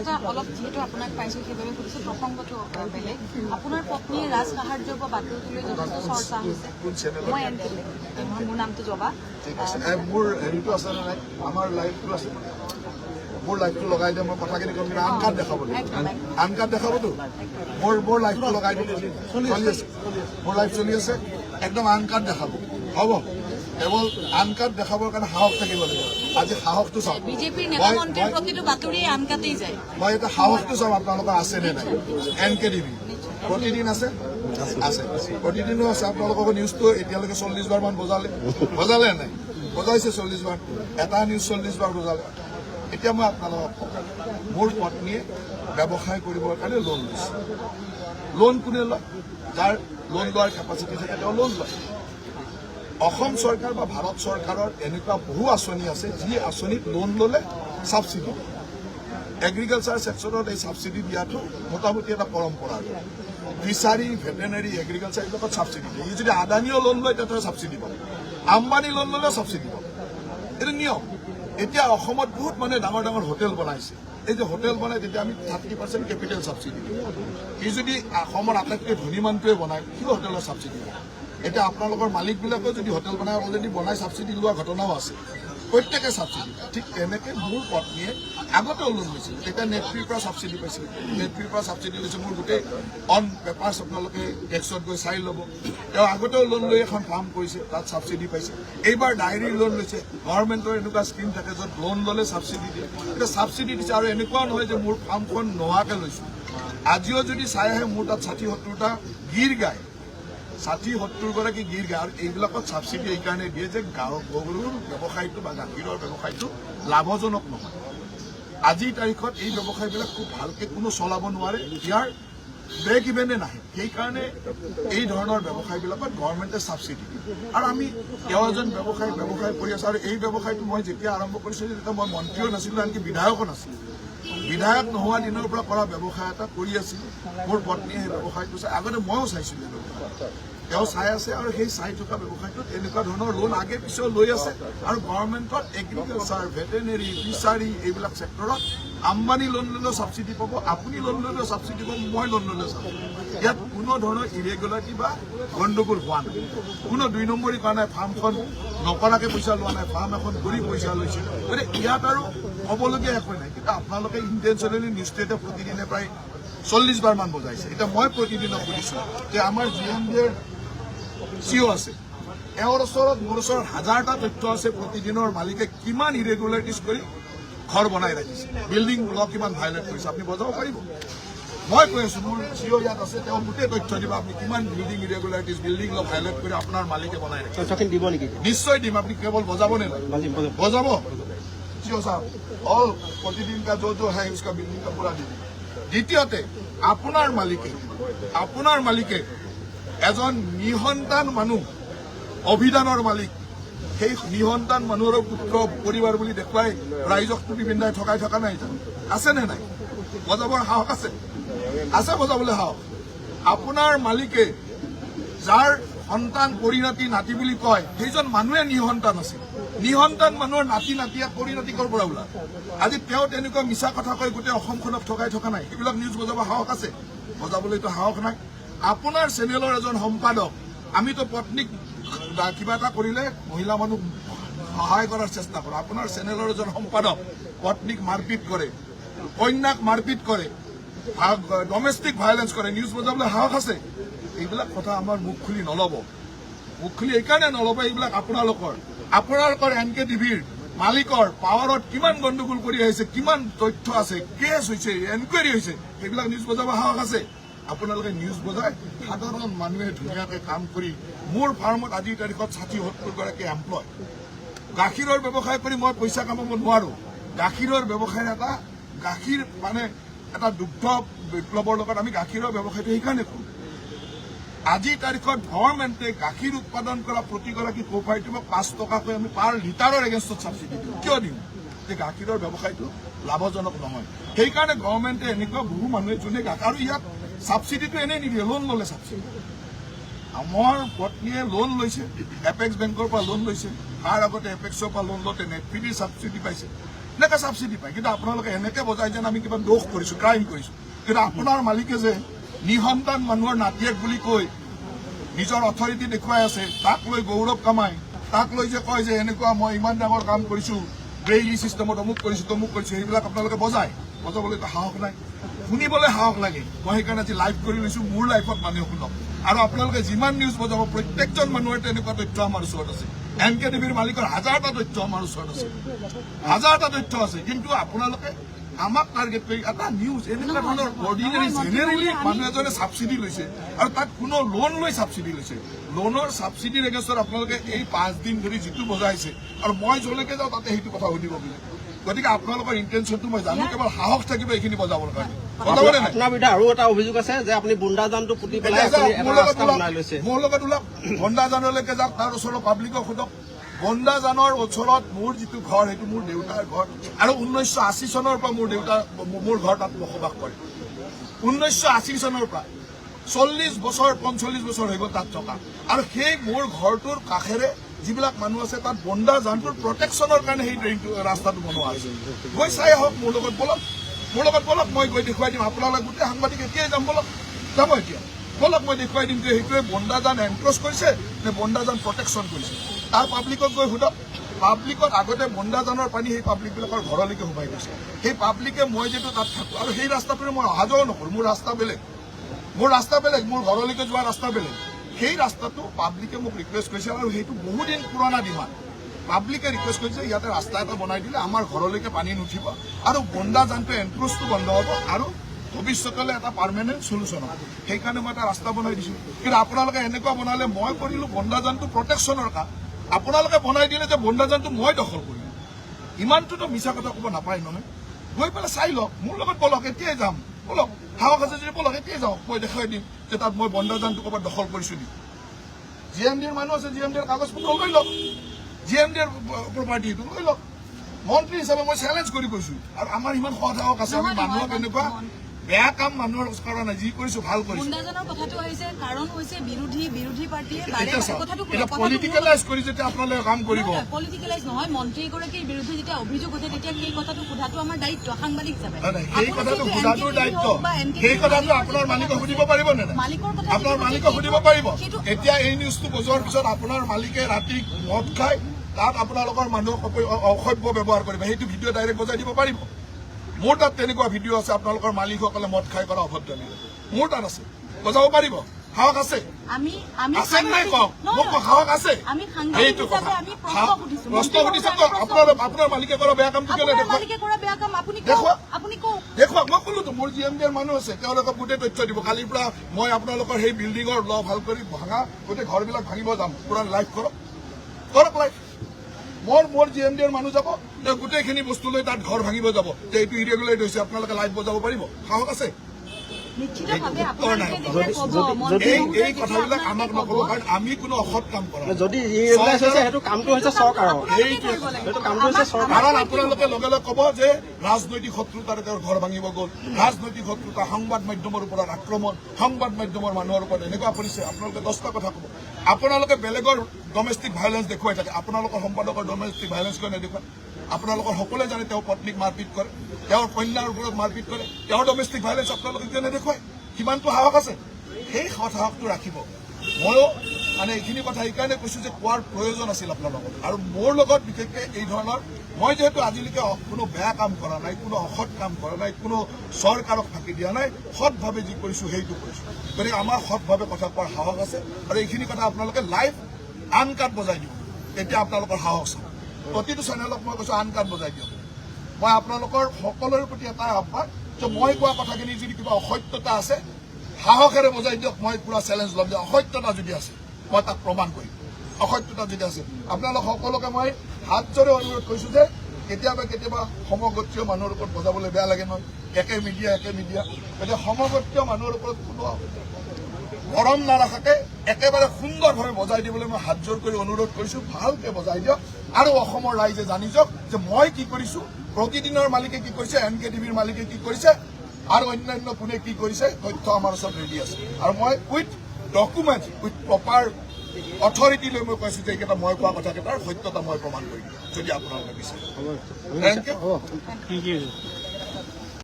এটা অলপ যেহেতু আপোনাক পাইছোঁ সেইবাবে সুধিছোঁ, প্ৰসংগটো বেলেগ। আপোনাৰ পত্নীয়ে ৰাজ সাহাৰ্য বা বাতৰিটোলৈ যথেষ্ট চৰ্চা হৈছে। মই মোৰ নামটো জবা। মোৰ হেৰিটো আছে নে নাই, আমাৰ লাইভটো আছে, মোৰ লাইভটো লগাই দিয়ে, মই কথাখিনি ক'ম, কিন্তু আন কাৰ্ড দেখাব, আন কাৰ্ড দেখাবতো, মোৰ লাইভটো লগাই দিব, চলি আছে, মোৰ লাইভ চলি আছে, একদম আন কাৰ্ড দেখাব, হ'ব। কেৱল আন কাৰ্ড দেখাবৰ কাৰণে সাহস থাকিব লাগিব। আজি সাহসটো চাওক, বিজেপিৰ নেতা মন্ত্ৰীৰ প্ৰতিটো বাতৰিয়ে আন কাটেই যায়। মই এটা সাহসটো চাম আপোনালোকৰ আছে নে নাই। NKTV প্ৰতিদিন আছে, প্ৰতিদিনো আছে। আপোনালোকৰ নিউজটো এতিয়ালৈকে 40 বাৰ মান বজালে নাই, বজাইছে 40 বাৰ, এটা নিউজ 40 বাৰ বজালে। এতিয়া মই আপোনালোকক কওঁ, মোৰ পত্নীয়ে ব্যৱসায় কৰিবৰ কাৰণে লোন লৈছে। লোন কোনে লয়? যাৰ লোন লোৱাৰ কেপাচিটি থাকে তেওঁ লোন লয়। অসম চৰকাৰ বা ভাৰত চৰকাৰৰ এনেকুৱা বহু আঁচনি আছে, যি আঁচনিত লোন ল'লে ছাবচিডি। এগ্ৰিকালচাৰ ছেক্টৰত এই ছাবচিডি দিয়াটো মোটামুটি এটা পৰম্পৰা। ফিচাৰী, ভেটেনেৰী, এগ্ৰিকালচাৰ এইবিলাকত ছাবচিডি দিয়ে। ই যদি আদানীও লোন লয় তেতিয়া ছাবচিডি পাব, আম্বানী লোন ল'লেও ছাবচিডি পাব, এইটো নিয়ম। এতিয়া অসমত বহুত মানুহে ডাঙৰ ডাঙৰ হোটেল বনাইছে। এই যে হোটেল বনাই তেতিয়া আমি 30% কেপিটেল ছাবচিডি দিওঁ। সি যদি অসমৰ আটাইতকৈ ধনী মানুহটোৱে বনায়, সি হোটেলৰ ছাবচিডি দিয়ে। এতিয়া আপোনালোকৰ মালিকবিলাকেও যদি হোটেল বনাই অলৰেডি বনাই ছাবচিডি লোৱা ঘটনাও আছে, প্ৰত্যেকে ছাবচিডি। ঠিক তেনেকৈ মোৰ পত্নীয়ে আগতেও লোন লৈছিল, তেতিয়া নেটফ্ৰীৰ পৰা ছাবচিডি পাইছিল, নেটফ্ৰীৰ পৰা ছাবচিডি লৈছে। মোৰ গোটেই অন পেপাৰ্ছ আপোনালোকে টেক্সত গৈ চাই ল'ব। তেওঁ আগতেও লোন লৈ এখন ফাৰ্ম কৰিছে, তাত ছাবচিডি পাইছে। এইবাৰ ডায়েৰীৰ লোন লৈছে। গভৰ্ণমেণ্টৰ এনেকুৱা স্কিম থাকে য'ত লোন ল'লে ছাবচিডি দিয়ে, এতিয়া ছাবচিডি দিছে। আৰু এনেকুৱাও নহয় যে মোৰ ফাৰ্মখন নোহোৱাকৈ লৈছোঁ। আজিও যদি চাই আহে, মোৰ তাত 60-70টা গীৰ গায়, 60-70 গৰাকী গীৰ গায়। আৰু এইবিলাকত ছাবচিডি এইকাৰণে দিয়ে যে গৰুৰ ব্যৱসায়টো বা গাখীৰৰ ব্যৱসায়টো লাভজনক নহয়। আজিৰ তাৰিখত এই ব্যৱসায়বিলাক খুব ভালকৈ কোনো চলাব নোৱাৰে, ইয়াৰ ব্ৰেক ইভেনে নাহে। সেইকাৰণে এই ধৰণৰ ব্যৱসায়বিলাকত গভৰ্ণমেণ্টে ছাবচিডি দিয়ে। আৰু আমি তেওঁ এজন ব্যৱসায় কৰি আছোঁ। আৰু এই ব্যৱসায়টো মই যেতিয়া আৰম্ভ কৰিছিলোঁ, তেতিয়া মই মন্ত্ৰীও নাছিলোঁ, আনকি বিধায়কো নাছিলোঁ। বিধায়ক নোহোৱা দিনৰ পৰা কৰা ব্যৱসায় এটা কৰি আছিলোঁ। মোৰ পত্নীয়ে সেই ব্যৱসায়টো চাই, আগতে ময়ো চাইছিলোঁ ব্যৱসায়, তেওঁ চাই আছে। আৰু সেই চাই থকা ব্যৱসায়টোত এনেকুৱা ধৰণৰ লোন আগে পিছেও লৈ আছে। আৰু গভৰ্ণমেণ্টত এগ্ৰিকালচাৰ, ভেটেনেৰী, ফিচাৰী এইবিলাক ছেক্টৰত আম্বানী লোন ল'লেও ছাবচিডি পাব, আপুনি লোন ল'লেও ছাবচিডি পাব, মই লোন ল'লেও ছাবচিডি পাব। ইয়াত কোনো ধৰণৰ ইৰেগুলাৰিটি বা গণ্ডগোল হোৱা নাই। কোনো 2 নম্বৰী কৰা নাই, ফাৰ্মখন নকৰাকৈ পইচা লোৱা নাই, ফাৰ্ম এখন কৰি পইচা লৈছে। গতিকে ইয়াত আৰু ক'বলগীয়া একো নাই। কিন্তু আপোনালোকে ইণ্টেনশ্যনেলি নিউজটো এতিয়া প্ৰতিদিনে প্ৰায় 40 বাৰ মান বজাইছে। এতিয়া মই প্ৰতিদিনক সুধিছোঁ যে আমাৰ GMDৰ CEO আছে, এওঁৰ ওচৰত মোৰ ওচৰত 1000টা তথ্য আছে প্ৰতিদিনৰ মালিকে কিমান ইৰেগুলাৰিটিজ কৰি ঘৰ বনাই ৰাখিছে, বিল্ডিং ল কিমান ভাইলেট কৰিছে। আপুনি বজাব পাৰিব? মই কৈ আছোঁ, মোৰ CEO ইয়াত আছে, তেওঁ গোটেই তথ্য দিব, আপুনি কিমান বিল্ডিং ইৰেগুলাৰিটিজ, বিল্ডিং ল ভাইলেট কৰি আপোনাৰ মালিকে বনাই ৰাখিছে। দিব নেকি? নিশ্চয় দিম। আপুনি কেৱল বজাব নে নাই? বজাব। CEO साहब और प्रतिदिन का जो है उसका बिल्डिंग का पूरा दे। द्वितीयते আপোনাৰ মালিকে এজন নিসন্তান মানুহ, অভিধানৰ মালিক, সেই নিসন্তান মানুহৰ পুত্ৰ পৰিবাৰ বুলি দেখুৱাই ৰাইজক টুপি পিন্ধাই ঠকাই থকা নাই জানো? আছে নে নাই? বজাবৰ সাহস আছে? আছে বজাবলৈ সাহস? আপোনাৰ মালিকে যাৰ সন্তান পৰিণতি নাতি বুলি কয়, সেইজন মানুহে নিসন্তান আছিল। নিসন্তান মানুহৰ নাতি-নাতিয়ে পৰিণতি ক'ৰ পৰা ওলাল? আজি তেওঁ তেনেকুৱা মিছা কথা কৈ গোটেই অসমখনক ঠকাই থকা নাই? সেইবিলাক নিউজ বজাব সাহস আছে? বজাবলৈতো সাহস নাই। আপোনাৰ চেনেলৰ এজন সম্পাদক, আমিতো পত্নীক কিবা এটা কৰিলে মহিলা মানুহ সহায় কৰাৰ চেষ্টা কৰোঁ। আপোনাৰ চেনেলৰ এজন সম্পাদক পত্নীক মাৰপিট কৰে, কন্যাক মাৰপিট কৰে, ডমেষ্টিক ভাইলেন্স কৰে, নিউজ বজাবলৈ সাহস আছে? এইবিলাক কথা আমাৰ মুখ খুলি নল'ব। মুখ খুলি এইকাৰণে নল'ব, এইবিলাক আপোনালোকৰ NKTVৰ মালিকৰ পাৱাৰত কিমান গণ্ডগোল কৰি আহিছে, কিমান তথ্য আছে, কেছ হৈছে, এনকুৱাৰী হৈছে, সেইবিলাক নিউজ বজাব সাহস আছে? আপোনালোকে নিউজ বজাই সাধাৰণ মানুহে ধুনীয়াকৈ কাম কৰি, মোৰ ফাৰ্মত আজিৰ তাৰিখত 60-70 গৰাকী এমপ্লয়। গাখীৰৰ ব্যৱসায় কৰি মই পইচা কামাব নোৱাৰো। গাখীৰৰ ব্যৱসায় গাখীৰ মানে এটা দুগ্ধ বিপ্লৱৰ লগত আমি গাখীৰৰ ব্যৱসায়টো সেইকাৰণে কৰোঁ। আজিৰ তাৰিখত গভৰ্ণমেণ্টে গাখীৰ উৎপাদন কৰা প্ৰতিগৰাকী কোঅপাৰেটিভক 5 টকাকৈ আমি পাৰ লিটাৰৰ এগেইনষ্টত ছাবচিডি দিওঁ। কিয় দিওঁ? যে গাখীৰৰ ব্যৱসায়টো লাভজনক নহয়। সেইকাৰণে গভৰ্ণমেণ্টে এনেকুৱা বহু মানুহে যোনে আৰু ইয়াত ছাবচিডিটো এনেই নিদিয়ে, লোন ল'লে ছাবচিডি। আমাৰ পত্নীয়ে লোন লৈছে, এপেক্স বেংকৰ পৰা লোন লৈছে, তাৰ আগতে এপেক্সৰ পৰা লোন লওঁতে নেটফ্ৰীৰ ছাবচিডি পাইছে। এনেকৈ ছাবচিডি পায় কিন্তু আপোনালোকে এনেকৈ বজাই যেন আমি কিবা দোষ কৰিছোঁ ক্ৰাইম কৰিছোঁ কিন্তু আপোনাৰ মালিকে যে নিসন্তান মানুহৰ নাতিয়েক বুলি কৈ নিজৰ অথৰিটি দেখুৱাই আছে তাক লৈ গৌৰৱ কামাই তাক লৈ যে কয় যে এনেকুৱা মই ইমান ডাঙৰ কাম কৰিছোঁ ব্ৰেইলি ছিষ্টেমত অমুক কৰিছোঁ তমুক কৰিছোঁ সেইবিলাক আপোনালোকে বজাবলৈতো সাহস নাই শুনিবলৈ সাহস লাগে মই সেইকাৰণে আজি লাইভ কৰি লৈছোঁ মোৰ লাইফত মানুহে শুনক আৰু আপোনালোকে যিমান নিউজ বজাব প্ৰত্যেকজন মানুহৰ তেনেকুৱা তথ্য আমাৰ ওচৰত আছে NKTVৰ মালিকৰ হাজাৰটা তথ্য আমাৰ ওচৰত আছে হাজাৰটা তথ্য আছে কিন্তু আপোনালোকে আমাক টাৰ্গেট কৰি এটা নিউজ এনেকুৱা ধৰণৰ অৰ্ডিনেৰী জেনেৰেলি মানুহ এজনে ছাবচিডি লৈছে আৰু তাত কোনো লোন লৈ ছাবচিডি লৈছে লোনৰ ছাবচিডিৰ এগেইনষ্টত আপোনালোকে এই 5 দিন ধৰি যিটো বজাইছে আৰু মই যলৈকে যাওঁ তাতে সেইটো কথা সুধিব বোলে গতিকে আপোনালোকৰ ইণ্টেনশ্যনটো মই জানো কেৱল সাহস থাকিব এইখিনি বজাবৰ কাৰণে বজাবনে নাই আপোনাৰ বিৰুদ্ধে আৰু এটা অভিযোগ আছে যে আপুনি বুন্দাজানটো পুতি পেলাই আপুনি এটা ৰাস্তা বনাই লৈছে মোৰ লগত ওলাওক বন্দাজানলৈকে যাওক তাৰ ওচৰৰ পাব্লিকক সোধক বন্দাজানৰ ওচৰত মোৰ যিটো ঘৰ সেইটো মোৰ দেউতাৰ ঘৰ আৰু 1980 চনৰ পৰা মোৰ ঘৰ তাত বসবাস কৰে 1980 চনৰ পৰা 40 বছৰ 45 বছৰ হৈ গ'ল তাত থকা আৰু সেই মোৰ ঘৰটোৰ কাষেৰে যিবিলাক মানুহ আছে তাত বন্দাজানটোৰ প্ৰটেকশ্যনৰ কাৰণে সেই ৰাস্তাটো বনোৱা হৈছে গৈ চাই আহক মোৰ লগত বলক মই গৈ দেখুৱাই দিম আপোনালোক গোটেই সাংবাদিক এতিয়াই যাম বলক যাব এতিয়া বলক মই দেখুৱাই দিম যে সেইটোৱে বন্দাজান এনক্ৰচ কৰিছে নে বন্দাজান প্ৰটেকশ্যন কৰিছে তাৰ পাব্লিকক গৈ সোধক পাব্লিকত আগতে বন্দাজানৰ পানী সেই পাব্লিকবিলাকৰ ঘৰলৈকে সোমাই গৈছে সেই পাব্লিকে মই যিটো তাত থাকোঁ আৰু সেই ৰাস্তাটোৰে মই অহা যোৱাও নকৰোঁ মোৰ ৰাস্তা বেলেগ মোৰ ঘৰলৈকে যোৱা ৰাস্তা বেলেগ সেই ৰাস্তাটো পাব্লিকে মোক ৰিকুৱেষ্ট কৰিছে আৰু সেইটো বহুদিন পুৰণা ডিমাণ্ড পাব্লিকে ৰিকুৱেষ্ট কৰিছে ইয়াতে ৰাস্তা এটা বনাই দিলে আমাৰ ঘৰলৈকে পানী নুঠিব আৰু বন্দাজানটো এনক্ৰচটো বন্ধ হ'ব আৰু ভৱিষ্যতলৈ এটা পাৰ্মানেণ্ট চলিউশ্যন হ'ব সেইকাৰণে মই এটা ৰাস্তা বনাই দিছোঁ কিন্তু আপোনালোকে এনেকুৱা বনালে মই কৰিলোঁ বন্দাজানটো প্ৰটেকশ্যনৰ কাম আপোনালোকে বনাই দিলে যে বন্দাজানটো মই দখল কৰিলোঁ ইমানটোতো মিছা কথা ক'ব নাপায় নহয় গৈ পেলাই চাই লওক মোৰ লগত বলক এতিয়াই যাম বলক সাহস আছে যদি বলক এতিয়াই যাওক মই দেখুৱাই দিম যে তাত মই বন্দাজানটো ক'ৰবাত দখল কৰিছোঁ নেকি GMDৰ মানুহ আছে GMDৰ কাগজ পত্ৰ লৈ লওক GMDৰ প্ৰপাৰ্টি সেইটো লৈ লওক মন্ত্ৰী হিচাপে মই চেলেঞ্জ কৰি কৈছোঁ আৰু আমাৰ ইমান সাহস আছে আমি মানুহক এনেকুৱা বেয়া কাম মানুহৰ কৰা নাই যি কৰিছোঁ ভাল কৰিছোঁ বন্দাজানৰ কথাটো আহিছে কাৰণ হৈছে বিৰোধী পাৰ্টিয়ে এতিয়া পলিটিকেলাইজ কৰি যেতিয়া আপোনালোকে কাম কৰিব পলিটিকেলাইজ নহয় মন্ত্ৰীগৰাকীৰ বিৰুদ্ধে যেতিয়া অভিযোগ উঠে তেতিয়া সেই কথাটো সোধাটো আমাৰ দায়িত্ব সাংবাদিক হিচাপে সেই কথাটো সোধাটোৰ দায়িত্ব সেই কথাটো আপোনাৰ মালিকক সুধিব পাৰিব নে নাই আপোনাৰ মালিকক সুধিব পাৰিব এতিয়া এই নিউজটো বজোৱাৰ পিছত আপোনাৰ মালিকে ৰাতি মদ খাই তাত আপোনালোকৰ মানুহক অসভ্য ব্যৱহাৰ কৰিব সেইটো ভিডিঅ' ডাইৰেক্ট বজাই দিব পাৰিব মোৰ তাত তেনেকুৱা ভিডিঅ' আছে আপোনালোকৰ মালিকসকলে মদ খাই কৰা অভদ্ৰামী মোৰ তাত আছে বজাব পাৰিব সাহস আছে আছে নাই কওক মোক সাহস আছে সেইটো কথা প্ৰশ্ন সুধিছে আপোনাৰ মালিকে কৰা বেয়া কামটো কেলে দেখুৱাওক মই ক'লোতো মোৰ GMDৰ মানুহ আছে তেওঁলোকে গোটেই তথ্য দিব কালিৰ পৰা মই আপোনালোকৰ সেই বিল্ডিঙৰ ভাল কৰি ভাঙা গোটেই ঘৰবিলাক ভাঙিব যাম পুৰা লাইভ কৰক লাইভ মোৰ GMDৰ মানুহ যাব তেওঁ গোটেইখিনি বস্তু লৈ তাত ঘৰ ভাঙিব যাব যে এইটো ইৰেগুলাৰ হৈছে আপোনালোকে লাইভ বজাব পাৰিব সাহস আছে এই কথাবিলাক আমাক নক'ব কাৰণ আমি কোনো অসৎ কাম কৰা যদি সেইটো কামটো হৈছে চৰকাৰৰ কাৰণ আপোনালোকে লগে লগে ক'ব যে ৰাজনৈতিক শত্ৰুতাৰে তেওঁৰ ঘৰ ভাঙিব গ'ল ৰাজনৈতিক শত্ৰুতা সংবাদ মাধ্যমৰ ওপৰত আক্ৰমণ সংবাদ মাধ্যমৰ মানুহৰ ওপৰত এনেকুৱা কৰিছে আপোনালোকে 10টা কথা ক'ব আপোনালোকে বেলেগৰ ডমেষ্টিক ভাইলেঞ্চ দেখুৱাই থাকে আপোনালোকৰ সম্পাদকৰ ডমেষ্টিক ভাইলেঞ্চ কিয় নেদেখুৱায় আপোনালোকৰ সকলোৱে জানে তেওঁ পত্নীক মাৰপিট কৰে তেওঁৰ কন্যাৰ ওপৰত মাৰপিট কৰে তেওঁৰ ডমেষ্টিক ভাইলেঞ্চ আপোনালোকে কিয় নেদেখুৱায় কিমানটো সাহস আছে সেই সাহসটো ৰাখিব ময়ো মানে এইখিনি কথা এইকাৰণে কৈছোঁ যে কোৱাৰ প্ৰয়োজন আছিল আপোনালোকৰ আৰু মোৰ লগত বিশেষকৈ এই ধৰণৰ মই যিহেতু আজিলৈকে কোনো বেয়া কাম কৰা নাই কোনো অসৎ কাম কৰা নাই কোনো চৰকাৰক ফাঁকি দিয়া নাই সৎভাৱে যি কৰিছোঁ সেইটো কৰিছোঁ গতিকে আমাৰ সৎভাৱে কথা কোৱাৰ সাহস আছে আৰু এইখিনি কথা আপোনালোকে লাইভ আনকাট বজাই দিব তেতিয়া আপোনালোকৰ সাহস আছে প্ৰতিটো চেনেলক মই কৈছোঁ আনকাট বজাই দিয়ক মই আপোনালোকৰ সকলোৰে প্ৰতি এটা আহ্বান যে মই কোৱা কথাখিনি যদি কিবা অসত্যতা আছে সাহসেৰে বজাই দিয়ক মই পুৰা চেলেঞ্জ ল'ম যে অসত্যতা যদি আছে মই তাক প্ৰমাণ কৰিম অসত্যতা যদি আছে আপোনালোক সকলোকে মই হাত জোৰে অনুৰোধ কৰিছোঁ যে কেতিয়াবা সমগোত্ৰীয় মানুহৰ ওপৰত বজাবলৈ বেয়া লাগে নহয় একে মিডিয়া গতিকে সমগোত্ৰীয় মানুহৰ ওপৰত কোনো মৰম নাৰাখাকে একেবাৰে সুন্দৰভাৱে বজাই দিবলৈ মই হাত জোৰ কৰি অনুৰোধ কৰিছোঁ ভালকৈ বজাই দিয়ক আৰু অসমৰ ৰাইজে জানি যাওক যে মই কি কৰিছোঁ প্ৰতিদিনৰ মালিকে কি কৰিছে NKTVৰ মালিকে কি কৰিছে আৰু অন্যান্য কোনে কি কৰিছে তথ্য আমাৰ ওচৰত ৰেডি আছে আৰু মই with document with proper authority লৈ মই কৈছো যে এইকেইটা মই কোৱা কথাকেইটাৰ সত্যতা মই প্ৰমাণ কৰিম যদি আপোনালোকে বিচাৰে। Thank U.